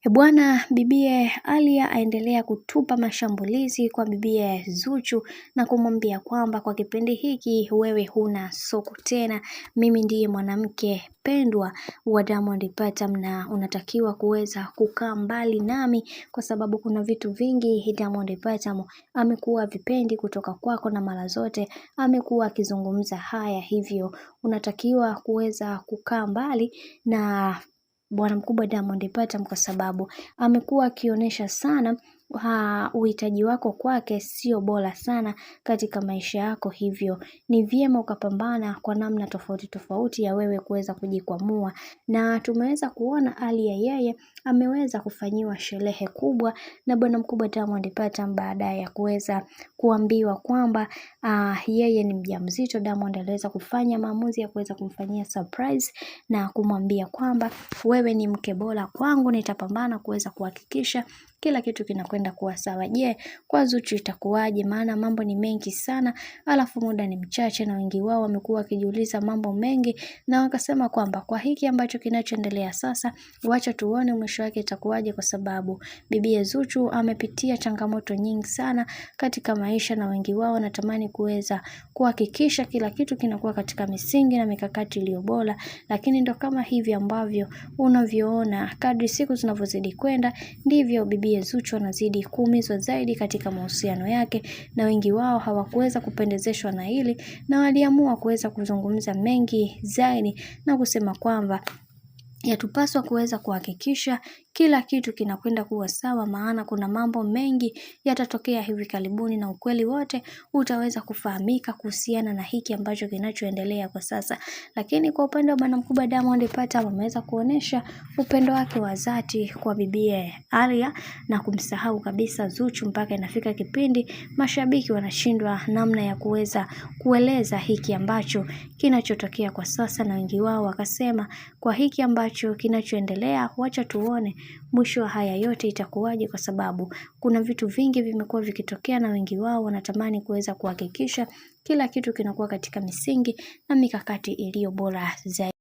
Bwana, bibie Alia aendelea kutupa mashambulizi kwa bibie Zuchu na kumwambia kwamba kwa kipindi hiki wewe huna soko tena, mimi ndiye mwanamke pendwa wa Diamond Platnumz na unatakiwa kuweza kukaa mbali nami kwa sababu kuna vitu vingi Diamond Platnumz amekuwa vipendi kutoka kwako na mara zote amekuwa akizungumza haya, hivyo unatakiwa kuweza kukaa mbali na bwana mkubwa Diamond Platnumz kwa sababu amekuwa akionyesha sana uhitaji wako kwake sio bora sana katika maisha yako, hivyo ni vyema ukapambana kwa namna tofauti tofauti ya wewe kuweza kujikwamua. Na tumeweza kuona Alia yeye ameweza kufanyiwa sherehe kubwa na bwana mkubwa Diamond Platnumz baada ya kuweza kuambiwa kwamba yeye ni mjamzito. Diamond aliweza kufanya maamuzi ya kuweza kumfanyia surprise na kumwambia kwamba wewe ni mke bora kwangu, nitapambana kuweza kuhakikisha kila kitu kinakwenda kuwa sawa. Je, kwa Zuchu itakuwaje? Maana mambo ni mengi sana, alafu muda ni mchache na wengi wao wamekuwa wakijiuliza mambo mengi na wakasema kwamba kwa hiki ambacho kinachoendelea sasa, wacha tuone mwisho wake itakuwaje, kwa sababu bibi Zuchu amepitia changamoto nyingi sana katika maisha na wengi wao wanatamani kuweza kuhakikisha kila kitu kinakuwa katika misingi na mikakati iliyo bora, lakini ndo kama hivi ambavyo unavyoona kadri siku zinavyozidi kwenda ndivyo bibi Zuchu anazidi kuumizwa zaidi katika mahusiano yake, na wengi wao hawakuweza kupendezeshwa na hili na waliamua kuweza kuzungumza mengi zaidi na kusema kwamba yatupaswa kuweza kuhakikisha kila kitu kinakwenda kuwa sawa, maana kuna mambo mengi yatatokea hivi karibuni na ukweli wote utaweza kufahamika kuhusiana na hiki ambacho kinachoendelea kwa sasa. Lakini kwa upande wa bwana mkubwa Diamond Platnumz ameweza kuonesha upendo wake wa dhati kwa bibie Alia na kumsahau kabisa Zuchu, mpaka inafika kipindi mashabiki wanashindwa namna ya kuweza kueleza hiki ambacho kinachotokea kwa sasa, na wengi wao wakasema kwa hiki ambacho kinachoendelea wacha tuone mwisho wa haya yote itakuwaje, kwa sababu kuna vitu vingi vimekuwa vikitokea na wengi wao wanatamani kuweza kuhakikisha kila kitu kinakuwa katika misingi na mikakati iliyo bora zaidi.